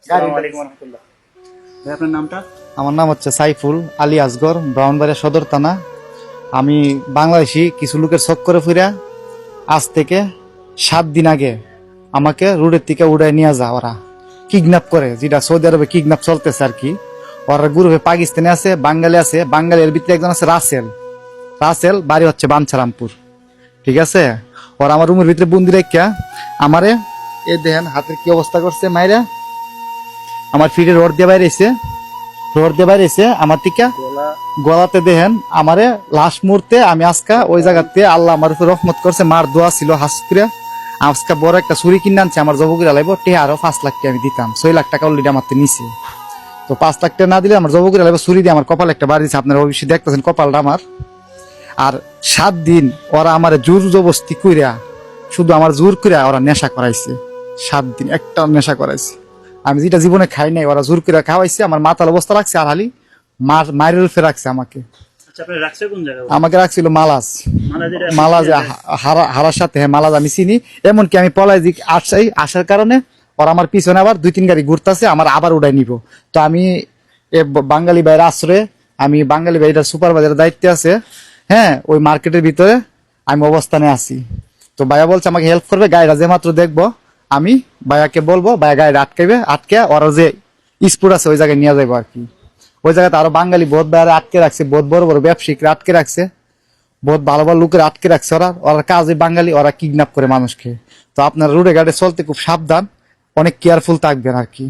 আসসালামু আলাইকুম ওয়া রাহমাতুল্লাহ। ভাই আপনার নামটা? আমার নাম হচ্ছে সাইফুল আলী আসগর, ব্রাহ্মণবাড়িয়া সদর থানা। আমি বাংলাদেশি কিছু লোকের চক্করে ফিরা আজ থেকে 7 দিন আগে আমাকে রোডের থেকে উড়াই নিয়ে যা ওরা কিডন্যাপ করে, যেটা সৌদি আরবে কিডন্যাপ চলতেছে আর কি। ওরা গ্রুপে পাকিস্তানি আছে, বাঙালি আছে। বাঙালির ভিতরে একজন আছে রাসেল। রাসেল বাড়ি হচ্ছে বাঞ্ছারামপুর, ঠিক আছে। ওরা আমার রুমের ভিতরে বন্দি রেখা আমারে এ দেখেন হাতের কি অবস্থা করছে মাইরা। আমার ফিটে রড দিয়ে বাইরে এসে আমার টিকা গলাতে দেখেন আমারে লাস্ট মুহূর্তে আমি আজকা ওই জায়গাতে আল্লাহ আমার উপর রহমত করছে, মার দোয়া ছিল হাসপুরে। আজকে বড় একটা ছুরি কিনে আনছে আমার জবগুড়া লাগবো টেহা, আরো 5 লাখ টাকা আমি দিতাম। 6 লাখ টাকা অলরেডি আমার নিছে। তো 5 লাখ টাকা না দিলে আমার জবগুড়া লাগবে ছুরি দিয়ে আমার কপাল একটা বাড়ি দিচ্ছে। আপনারা অবশ্যই দেখতেছেন কপালটা আমার। আর 7 দিন ওরা আমার জোর জবস্তি কইরা, শুধু আমার জোর কইরা ওরা নেশা করাইছে। 7 দিন একটা নেশা করাইছে। আমি যেটা জীবনে খাই নাই ওরা জোর করে খাওয়াইছে। আমার মাথার অবস্থা রাখছে আর হালি মায়ের ফের রাখছে আমাকে। আচ্ছা, আপনার রাখছে কোন জায়গায়? আমাকে রাখছিল মালাজ। মালাজের মালাজ হারার সাথে, হ্যাঁ মালাজ আমি চিনি। এমনকি আমি পলাই দিক আসার কারণে ওরা আমার পিছনে আবার 2-3 গাড়ি ঘুরতেছে, আমার আবার উড়াই নিব। তো আমি বাঙালি ভাইয়ের আশ্রয়ে, আমি বাঙালি ভাইটার সুপারভাইজারের দায়িত্বে আছে, হ্যাঁ ওই মার্কেটের ভিতরে আমি অবস্থানে আছি। তো ভাইয়া বলছে আমাকে হেল্প করবে, গাড়িটা যে মাত্র দেখবো আমি ভাইয়াকে বলবো, ভাইয়া গাড়ি আটকে ওরা যে স্পোর্ট আছে ওই জায়গায় নিয়ে যাবো আর কি। ওই জায়গাতে আরো বাঙালি বহুত ভাইয়ারা আটকে রাখছে, বহুত বড় বড় ব্যবসায়িকরা আটকে রাখছে, বহুত ভালো ভালো লোকের আটকে রাখছে। ওরা কাজে বাঙালি, ওরা কিডন্যাপ করে মানুষকে। তো আপনার রোডে গাড়ি চলতে খুব সাবধান, অনেক কেয়ারফুল থাকবেন আর কি।